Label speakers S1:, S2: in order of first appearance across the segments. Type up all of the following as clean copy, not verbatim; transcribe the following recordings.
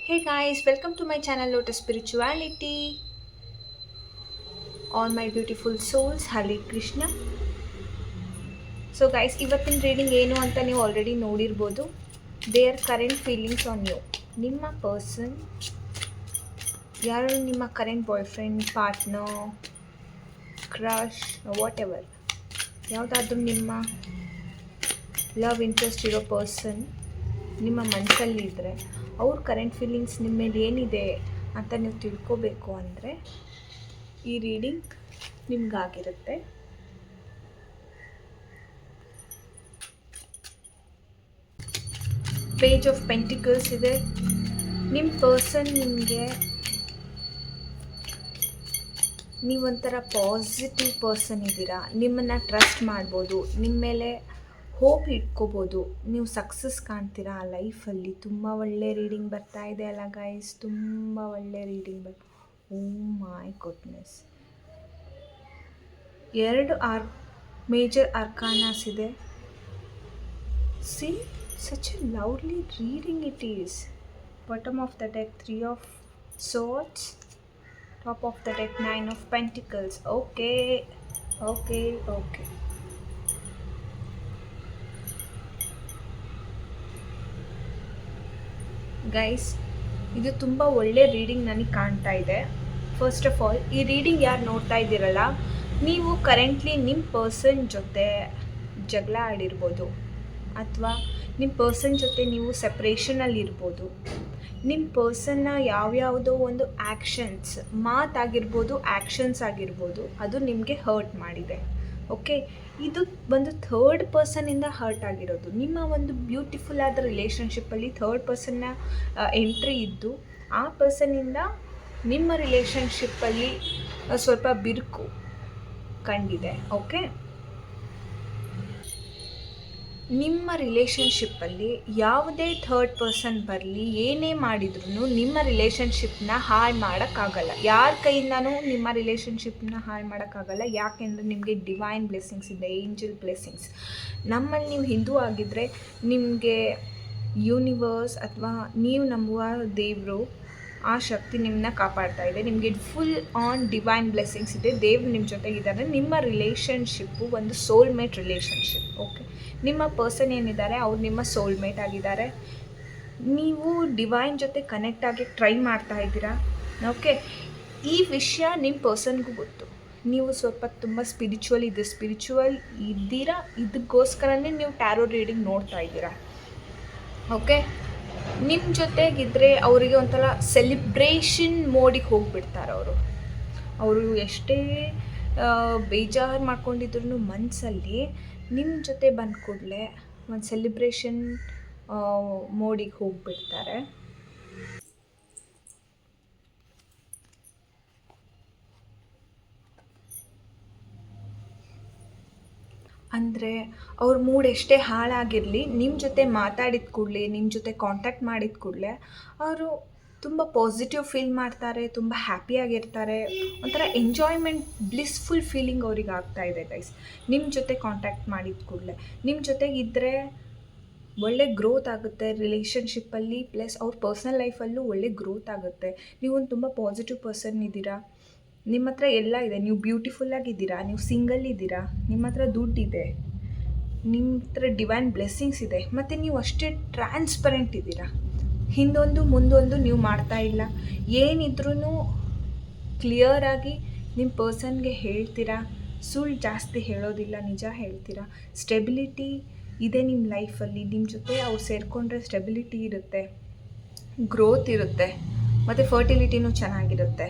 S1: Hey guys, welcome to my channel Lotus Spirituality. All my beautiful souls, Hare Krishna. So guys, ಇವತ್ತಿನ reading ಏನು ಅಂತ ನೀವು already ನೋಡಿರ್ಬೋದು. There current feelings on you. ನಿಮ್ಮ person ಯಾರು, ನಿಮ್ಮ current boyfriend, partner, crush, whatever, ಯಾವುದಾದ್ರೂ ನಿಮ್ಮ ಲವ್ ಇಂಟ್ರೆಸ್ಟ್ ಇರೋ ಪರ್ಸನ್ ನಿಮ್ಮ ಮನಸ್ಸಲ್ಲಿದ್ದರೆ ಅವ್ರ ಕರೆಂಟ್ ಫೀಲಿಂಗ್ಸ್ ನಿಮ್ಮ ಮೇಲೆ ಏನಿದೆ ಅಂತ ನೀವು ತಿಳ್ಕೋಬೇಕು ಅಂದರೆ ಈ ರೀಡಿಂಗ್ ನಿಮ್ಗಾಗಿರುತ್ತೆ. ಪೇಜ್ ಆಫ್ ಪೆಂಟಿಕಲ್ಸ್ ಇದೆ. ನಿಮ್ಮ ಪರ್ಸನ್ ನಿಮಗೆ ನೀವೊಂಥರ ಪಾಸಿಟಿವ್ ಪರ್ಸನ್ ಇದ್ದೀರಾ. ನಿಮ್ಮನ್ನು ಟ್ರಸ್ಟ್ ಮಾಡ್ಬೋದು, ನಿಮ್ಮ ಮೇಲೆ ಹೋಪ್ ಇಟ್ಕೋಬೋದು. ನೀವು ಸಕ್ಸಸ್ ಕಾಣ್ತೀರಾ ಲೈಫಲ್ಲಿ. ತುಂಬ ಒಳ್ಳೆ ರೀಡಿಂಗ್ ಬರ್ತಾ ಇದೆ ಅಲ್ಲ ಗೈಸ್, ತುಂಬ ಒಳ್ಳೆ ರೀಡಿಂಗ್ ಓ ಮೈ ಗುಡ್ನೆಸ್. ಎರಡು ಮೇಜರ್ ಅರ್ಕಾನಾಸ್ ಇದೆ. C, such a lovely reading it is. Bottom of the deck 3 of swords, top of the deck 9 of pentacles. Okay. Guys, ಇದು ತುಂಬ ಒಳ್ಳೆ ರೀಡಿಂಗ್ ನನಗೆ ಕಾಣ್ತಾ ಇದೆ. ಫಸ್ಟ್ ಆಫ್ ಆಲ್, ಈ ರೀಡಿಂಗ್ ಯಾರು ನೋಡ್ತಾ ಇದ್ದೀರಲ್ಲ, ನೀವು ಕರೆಂಟ್ಲಿ ನಿಮ್ಮ ಪರ್ಸನ್ ಜೊತೆ ಜಗಳ ಆಡಿರ್ಬೋದು, ಅಥವಾ ನಿಮ್ಮ ಪರ್ಸನ್ ಜೊತೆ ನೀವು ಸೆಪ್ರೇಷನಲ್ಲಿರ್ಬೋದು. ನಿಮ್ಮ ಪರ್ಸನ್ನ ಯಾವ್ಯಾವುದೋ ಒಂದು ಆ್ಯಕ್ಷನ್ಸ್, ಮಾತಾಗಿರ್ಬೋದು, ಆ್ಯಕ್ಷನ್ಸ್ ಆಗಿರ್ಬೋದು, ಅದು ನಿಮಗೆ ಹರ್ಟ್ ಮಾಡಿದೆ. ಓಕೆ, ಇದು ಒಂದು ಥರ್ಡ್ ಪರ್ಸನ್ನಿಂದ ಹರ್ಟ್ ಆಗಿರೋದು. ನಿಮ್ಮ ಒಂದು ಬ್ಯೂಟಿಫುಲ್ ಆದ ರಿಲೇಷನ್ಶಿಪ್ಪಲ್ಲಿ ಥರ್ಡ್ ಪರ್ಸನ್ನ ಎಂಟ್ರಿ ಇದ್ದು ಆ ಪರ್ಸನ್ನಿಂದ ನಿಮ್ಮ ರಿಲೇಷನ್ಶಿಪ್ಪಲ್ಲಿ ಸ್ವಲ್ಪ ಬಿರುಕು ಕಂಡಿದೆ. ಓಕೆ, ನಿಮ್ಮ ರಿಲೇಷನ್ಶಿಪ್ಪಲ್ಲಿ ಯಾವುದೇ ಥರ್ಡ್ ಪರ್ಸನ್ ಬರಲಿ, ಏನೇ ಮಾಡಿದ್ರೂ ನಿಮ್ಮ ರಿಲೇಷನ್ಶಿಪ್ನ ಹಾಳು ಮಾಡೋಕ್ಕಾಗಲ್ಲ. ಯಾರ ಕೈಯಿಂದನೂ ನಿಮ್ಮ ರಿಲೇಷನ್ಶಿಪ್ನ ಹಾಳು ಮಾಡೋಕ್ಕಾಗಲ್ಲ. ಯಾಕೆಂದರೆ ನಿಮಗೆ ಡಿವೈನ್ ಬ್ಲೆಸ್ಸಿಂಗ್ಸ್ ಇದೆ, ಏಂಜಲ್ ಬ್ಲೆಸ್ಸಿಂಗ್ಸ್. ನಮ್ಮಲ್ಲಿ ನೀವು ಹಿಂದೂ ಆಗಿದ್ದರೆ ನಿಮಗೆ ಯೂನಿವರ್ಸ್ ಅಥವಾ ನೀವು ನಂಬುವ ದೇವರು, ಆ ಶಕ್ತಿ ನಿಮ್ಮನ್ನ ಕಾಪಾಡ್ತಾ ಇದೆ. ನಿಮಗೆ ಫುಲ್ ಆನ್ ಡಿವೈನ್ ಬ್ಲೆಸ್ಸಿಂಗ್ಸ್ ಇದೆ. ದೇವ್ರು ನಿಮ್ಮ ಜೊತೆಗಿದ್ದಾರೆ. ನಿಮ್ಮ ರಿಲೇಷನ್ಶಿಪ್ಪು ಒಂದು ಸೋಲ್ಮೇಟ್ ರಿಲೇಷನ್ಶಿಪ್. ಓಕೆ, ನಿಮ್ಮ ಪರ್ಸನ್ ಏನಿದ್ದಾರೆ ಅವ್ರು ನಿಮ್ಮ ಸೋಲ್ಮೇಟ್ ಆಗಿದ್ದಾರೆ. ನೀವು ಡಿವೈನ್ ಜೊತೆ ಕನೆಕ್ಟ್ ಆಗಿ ಟ್ರೈ ಮಾಡ್ತಾ ಇದ್ದೀರಾ. ಓಕೆ, ಈ ವಿಷಯ ನಿಮ್ಮ ಪರ್ಸನ್ಗೂ ಗೊತ್ತು. ನೀವು ಸ್ವಲ್ಪ ತುಂಬ ಸ್ಪಿರಿಚುವಲ್ ಇದ್ದೀರಾ. ಇದಕ್ಕೋಸ್ಕರನೇ ನೀವು ಟ್ಯಾರೋ ರೀಡಿಂಗ್ ನೋಡ್ತಾ ಇದ್ದೀರಾ. ಓಕೆ, ನಿಮ್ಮ ಜೊತೆಗಿದ್ದರೆ ಅವರಿಗೆ ಒಂಥರ ಸೆಲಿಬ್ರೇಷನ್ ಮೋಡಿಗೆ ಹೋಗಿಬಿಡ್ತಾರೆ. ಅವರು ಎಷ್ಟೇ ಬೇಜಾರು ಮಾಡ್ಕೊಂಡಿದ್ರು ಮನಸ್ಸಲ್ಲಿ ನಿಮ್ಮ ಜೊತೆ ಬಂದ ಕೂಡಲೇ ಒಂದು ಸೆಲಿಬ್ರೇಷನ್ ಮೋಡಿಗೆ ಹೋಗಿಬಿಡ್ತಾರೆ. ಅಂದರೆ ಅವ್ರ ಮೂಡ್ ಎಷ್ಟೇ ಹಾಳಾಗಿರಲಿ, ನಿಮ್ಮ ಜೊತೆ ಮಾತಾಡಿದ ಕೂಡಲೇ, ನಿಮ್ಮ ಜೊತೆ ಕಾಂಟ್ಯಾಕ್ಟ್ ಮಾಡಿದ ಕೂಡಲೇ ಅವರು ತುಂಬ ಪಾಸಿಟಿವ್ ಫೀಲ್ ಮಾಡ್ತಾರೆ, ತುಂಬ ಹ್ಯಾಪಿಯಾಗಿರ್ತಾರೆ. ಒಂಥರ ಎಂಜಾಯ್ಮೆಂಟ್, ಬ್ಲಿಸ್ಫುಲ್ ಫೀಲಿಂಗ್ ಅವ್ರಿಗೆ ಆಗ್ತಾಯಿದೆ ಗೈಸ್. ನಿಮ್ಮ ಜೊತೆ ಕಾಂಟ್ಯಾಕ್ಟ್ ಮಾಡಿದ ಕೂಡಲೇ, ನಿಮ್ಮ ಜೊತೆಗಿದ್ದರೆ ಒಳ್ಳೆ ಗ್ರೋತ್ ಆಗುತ್ತೆ ರಿಲೇಷನ್ಶಿಪ್ಪಲ್ಲಿ, ಪ್ಲಸ್ ಅವ್ರ ಪರ್ಸ್ನಲ್ ಲೈಫಲ್ಲೂ ಒಳ್ಳೆ ಗ್ರೋತ್ ಆಗುತ್ತೆ. ನೀವೊಂದು ತುಂಬ ಪಾಸಿಟಿವ್ ಪರ್ಸನ್ ಇದ್ದೀರಾ. ನಿಮ್ಮ ಹತ್ರ ಎಲ್ಲ ಇದೆ. ನೀವು ಬ್ಯೂಟಿಫುಲ್ಲಾಗಿದ್ದೀರಾ, ನೀವು ಸಿಂಗಲ್ ಇದ್ದೀರಾ, ನಿಮ್ಮ ಹತ್ರ ದುಡ್ಡಿದೆ, ನಿಮ್ಮ ಹತ್ರ ಡಿವೈನ್ ಬ್ಲೆಸ್ಸಿಂಗ್ಸ್ ಇದೆ, ಮತ್ತು ನೀವು ಅಷ್ಟೇ ಟ್ರಾನ್ಸ್ಪರೆಂಟ್ ಇದ್ದೀರಾ. ಹಿಂದೊಂದು ಮುಂದೊಂದು ನೀವು ಮಾಡ್ತಾ ಇಲ್ಲ. ಏನಿದ್ರೂ ಕ್ಲಿಯರಾಗಿ ನಿಮ್ಮ ಪರ್ಸನ್ಗೆ ಹೇಳ್ತೀರಾ. ಸುಳ್ಳು ಜಾಸ್ತಿ ಹೇಳೋದಿಲ್ಲ, ನಿಜ ಹೇಳ್ತೀರಾ. ಸ್ಟೆಬಿಲಿಟಿ ಇದೆ ನಿಮ್ಮ ಲೈಫಲ್ಲಿ. ನಿಮ್ಮ ಜೊತೆ ಅವ್ರು ಸೇರಿಕೊಂಡ್ರೆ ಸ್ಟೆಬಿಲಿಟಿ ಇರುತ್ತೆ, ಗ್ರೋತ್ ಇರುತ್ತೆ, ಮತ್ತು ಫರ್ಟಿಲಿಟಿನೂ ಚೆನ್ನಾಗಿರುತ್ತೆ.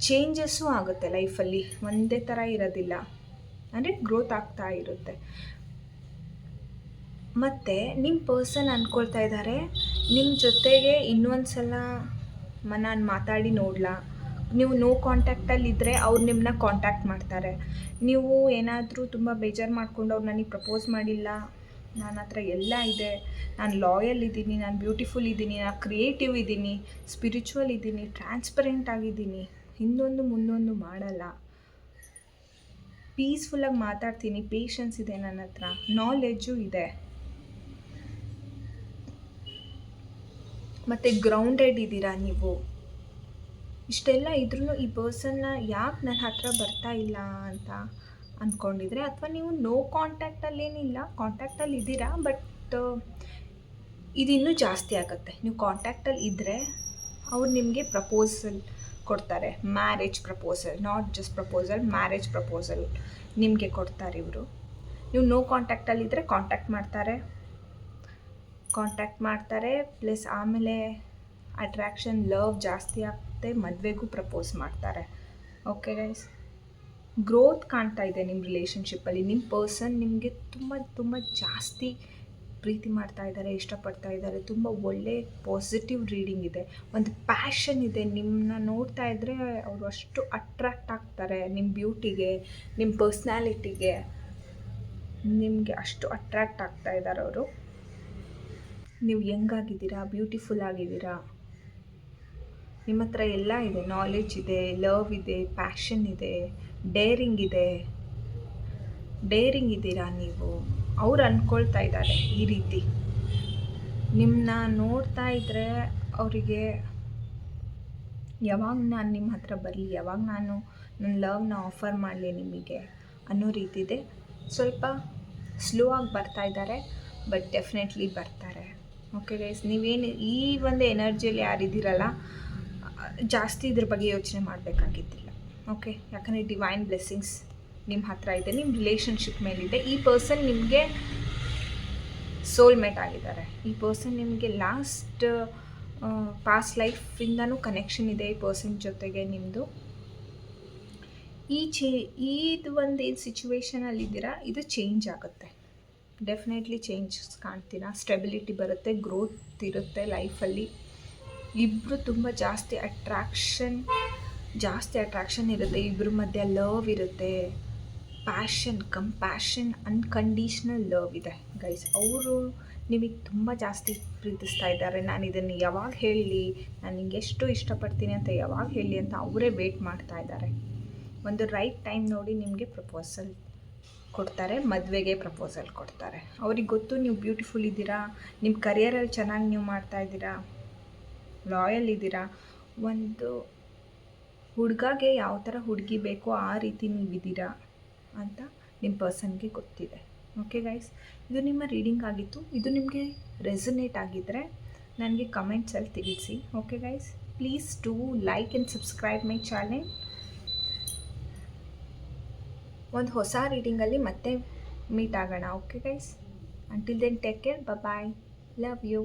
S1: ಚೇಂಜಸ್ಸು ಆಗುತ್ತೆ ಲೈಫಲ್ಲಿ, ಒಂದೇ ಥರ ಇರೋದಿಲ್ಲ, ಅಂದರೆ ಗ್ರೋತ್ ಆಗ್ತಾ ಇರುತ್ತೆ. ಮತ್ತು ನಿಮ್ಮ ಪರ್ಸನ್ ಅಂದ್ಕೊಳ್ತಾ ಇದ್ದಾರೆ ನಿಮ್ಮ ಜೊತೆಗೆ ಇನ್ನೊಂದು ಸಲ ನಾನು ಮಾತಾಡಿ ನೋಡಲಾ. ನೀವು ನೋ ಕಾಂಟ್ಯಾಕ್ಟಲ್ಲಿದ್ದರೆ ಅವ್ರು ನಿಮ್ಮನ್ನ ಕಾಂಟ್ಯಾಕ್ಟ್ ಮಾಡ್ತಾರೆ. ನೀವು ಏನಾದರೂ ತುಂಬ ಬೇಜಾರು ಮಾಡ್ಕೊಂಡು ಅವ್ರು ನನಗೆ ಪ್ರಪೋಸ್ ಮಾಡಿಲ್ಲ, ನನ್ನ ಹತ್ರ ಎಲ್ಲ ಇದೆ, ನಾನು ಲಾಯಲ್ ಇದ್ದೀನಿ, ನಾನು ಬ್ಯೂಟಿಫುಲ್ ಇದ್ದೀನಿ, ನಾನು ಕ್ರಿಯೇಟಿವ್ ಇದ್ದೀನಿ, ಸ್ಪಿರಿಚುವಲ್ ಇದ್ದೀನಿ, ಟ್ರಾನ್ಸ್ಪರೆಂಟ್ ಆಗಿದ್ದೀನಿ, ಹಿಂದೊಂದು ಮುಂದೊಂದು ಮಾಡಲ್ಲ, ಪೀಸ್ಫುಲ್ಲಾಗಿ ಮಾತಾಡ್ತೀನಿ, ಪೇಷನ್ಸ್ ಇದೆ ನನ್ನ ಹತ್ರ, ನಾಲೆಡ್ಜು ಇದೆ, ಮತ್ತು ಗ್ರೌಂಡೆಡ್ ಇದ್ದೀರಾ ನೀವು. ಇಷ್ಟೆಲ್ಲ ಇದ್ರೂ ಈ ಪರ್ಸನ್ನ ಯಾಕೆ ನನ್ನ ಹತ್ರ ಬರ್ತಾ ಇಲ್ಲ ಅಂತ ಅಂದ್ಕೊಂಡಿದ್ರೆ, ಅಥವಾ ನೀವು ನೋ ಕಾಂಟ್ಯಾಕ್ಟಲ್ಲೇನಿಲ್ಲ, ಕಾಂಟ್ಯಾಕ್ಟಲ್ಲಿ ಇದ್ದೀರಾ, ಬಟ್ ಇದು ಇನ್ನೂ ಜಾಸ್ತಿ ಆಗುತ್ತೆ. ನೀವು ಕಾಂಟ್ಯಾಕ್ಟಲ್ಲಿ ಇದ್ದರೆ ಅವ್ರು ನಿಮಗೆ ಪ್ರಪೋಸಲ್ ಕೊಡ್ತಾರೆ, marriage proposal, not just proposal, marriage proposal ನಿಮಗೆ ಕೊಡ್ತಾರೆ ಇವರು. ನೀವು ನೋ ಕಾಂಟ್ಯಾಕ್ಟಲ್ಲಿದ್ದರೆ ಕಾಂಟ್ಯಾಕ್ಟ್ ಮಾಡ್ತಾರೆ, ಪ್ಲಸ್ ಆಮೇಲೆ ಅಟ್ರ್ಯಾಕ್ಷನ್, ಲವ್ ಜಾಸ್ತಿ ಆಗ್ತದೆ, ಮದುವೆಗೂ ಪ್ರಪೋಸ್ ಮಾಡ್ತಾರೆ. ಓಕೆ ಗೈಸ್, ಗ್ರೋತ್ ಕಾಣ್ತಾ ಇದೆ ನಿಮ್ಮ ರಿಲೇಷನ್ಶಿಪ್ಪಲ್ಲಿ. ನಿಮ್ಮ ಪರ್ಸನ್ ನಿಮಗೆ ತುಂಬ ತುಂಬ ಜಾಸ್ತಿ ಪ್ರೀತಿ ಮಾಡ್ತಾ ಇದ್ದಾರೆ, ಇಷ್ಟಪಡ್ತಾ ಇದ್ದಾರೆ, ತುಂಬ ಒಳ್ಳೆ ಪಾಸಿಟಿವ್ ರೀಡಿಂಗ್ ಇದೆ, ಒಂದು ಪ್ಯಾಷನ್ ಇದೆ. ನಿಮ್ಮನ್ನ ನೋಡ್ತಾ ಇದ್ದರೆ ಅವರು ಅಷ್ಟು ಅಟ್ರ್ಯಾಕ್ಟ್ ಆಗ್ತಾರೆ, ನಿಮ್ಮ ಬ್ಯೂಟಿಗೆ, ನಿಮ್ಮ ಪರ್ಸ್ನಾಲಿಟಿಗೆ, ನಿಮಗೆ ಅಷ್ಟು ಅಟ್ರ್ಯಾಕ್ಟ್ ಆಗ್ತಾ ಇದ್ದಾರೆ ಅವರು. ನೀವು ಯಂಗಾಗಿದ್ದೀರಾ, ಬ್ಯೂಟಿಫುಲ್ ಆಗಿದ್ದೀರಾ, ನಿಮ್ಮ ಹತ್ರ ಎಲ್ಲ ಇದೆ, ನಾಲೆಡ್ಜ್ ಇದೆ, ಲವ್ ಇದೆ, ಪ್ಯಾಷನ್ ಇದೆ, ಡೇರಿಂಗ್ ಇದ್ದೀರಾ ನೀವು. ಅವ್ರು ಅಂದ್ಕೊಳ್ತಾ ಇದ್ದಾರೆ ಈ ರೀತಿ. ನಿಮ್ಮನ್ನ ನೋಡ್ತಾ ಇದ್ದರೆ ಅವರಿಗೆ ಯಾವಾಗ ನಾನು ನಿಮ್ಮ ಹತ್ರ ಬರಲಿ, ಯಾವಾಗ ನಾನು ನನ್ನ ಲವ್ನ ಆಫರ್ ಮಾಡಲಿ ನಿಮಗೆ ಅನ್ನೋ ರೀತಿ ಇದೆ. ಸ್ವಲ್ಪ ಸ್ಲೋ ಆಗಿ ಬರ್ತಾ ಇದ್ದಾರೆ, ಬಟ್ ಡೆಫಿನೆಟ್ಲಿ ಬರ್ತಾರೆ. ಓಕೆ ಗೈಸ್, ನೀವೇನು ಈ ಒಂದು ಎನರ್ಜಿಯಲ್ಲಿ ಯಾರಿದ್ದೀರಲ್ಲ, ಜಾಸ್ತಿ ಇದ್ರ ಬಗ್ಗೆ ಯೋಚನೆ ಮಾಡಬೇಕಾಗಿದ್ದಿಲ್ಲ. ಓಕೆ, ಯಾಕಂದರೆ ಡಿವೈನ್ ಬ್ಲೆಸ್ಸಿಂಗ್ಸ್ ನಿಮ್ಮ ಹತ್ರ ಇದೆ, ನಿಮ್ಮ ರಿಲೇಷನ್ಶಿಪ್ ಮೇಲಿದೆ. ಈ ಪರ್ಸನ್ ನಿಮಗೆ ಸೋಲ್ಮೇಟ್ ಆಗಿದ್ದಾರೆ. ಈ ಪರ್ಸನ್ ನಿಮಗೆ ಪಾಸ್ಟ್ ಲೈಫಿಂದನೂ ಕನೆಕ್ಷನ್ ಇದೆ ಈ ಪರ್ಸನ್ ಜೊತೆಗೆ ನಿಮ್ಮದು. ಇದು ಒಂದು ಏನು ಸಿಚುವೇಷನಲ್ಲಿದ್ದೀರಾ, ಇದು ಚೇಂಜ್ ಆಗುತ್ತೆ, ಡೆಫಿನೆಟ್ಲಿ ಚೇಂಜಸ್ ಕಾಣ್ತೀರಾ. ಸ್ಟೆಬಿಲಿಟಿ ಬರುತ್ತೆ, ಗ್ರೋತ್ ಇರುತ್ತೆ ಲೈಫಲ್ಲಿ. ಇಬ್ಬರು ತುಂಬ ಜಾಸ್ತಿ ಅಟ್ರಾಕ್ಷನ್ ಇರುತ್ತೆ, ಇಬ್ಬರ ಮಧ್ಯೆ ಲವ್ ಇರುತ್ತೆ, ಪ್ಯಾಷನ್, ಕಂಪ್ಯಾಷನ್, ಅನ್ಕಂಡೀಷ್ನಲ್ ಲವ್ ಇದೆ ಗೈಸ್. ಅವರು ನಿಮಗೆ ತುಂಬ ಜಾಸ್ತಿ ಪ್ರೀತಿಸ್ತಾ ಇದ್ದಾರೆ. ನಾನು ಇದನ್ನು ಯಾವಾಗ ಹೇಳಲಿ, ನಾನು ನಿಂಗೆ ಎಷ್ಟು ಇಷ್ಟಪಡ್ತೀನಿ ಅಂತ ಯಾವಾಗ ಹೇಳಲಿ ಅಂತ ಅವರೇ ವೇಟ್ ಮಾಡ್ತಾ ಇದ್ದಾರೆ. ಒಂದು ರೈಟ್ ಟೈಮ್ ನೋಡಿ ನಿಮಗೆ ಪ್ರಪೋಸಲ್ ಕೊಡ್ತಾರೆ, ಮದುವೆಗೆ ಪ್ರಪೋಸಲ್ ಕೊಡ್ತಾರೆ. ಅವ್ರಿಗೆ ಗೊತ್ತು ನೀವು ಬ್ಯೂಟಿಫುಲ್ ಇದ್ದೀರಾ, ನಿಮ್ಮ ಕರಿಯರಲ್ಲಿ ಚೆನ್ನಾಗಿ ನೀವು ಮಾಡ್ತಾ ಇದ್ದೀರಾ, ಲಾಯಲ್ ಇದ್ದೀರಾ. ಒಂದು ಹುಡುಗಗೆ ಯಾವ ಥರ ಹುಡುಗಿ ಬೇಕೋ ಆ ರೀತಿ ನೀವಿದ್ದೀರಾ ಅಂತ ನಿಮ್ಮ ಪರ್ಸನ್ಗೆ ಗೊತ್ತಿದೆ. ಓಕೆ ಗೈಸ್, ಇದು ನಿಮ್ಮ ರೀಡಿಂಗ್ ಆಗಿತ್ತು. ಇದು ನಿಮಗೆ ರೆಸನೇಟ್ ಆಗಿದ್ದರೆ ನನಗೆ ಕಮೆಂಟ್ಸಲ್ಲಿ ತಿಳಿಸಿ. Okay guys, please do like and subscribe my channel. ಒಂದು ಹೊಸ ರೀಡಿಂಗಲ್ಲಿ ಮತ್ತೆ ಮೀಟ್ ಆಗೋಣ. Okay guys, until then take care, bye, love you.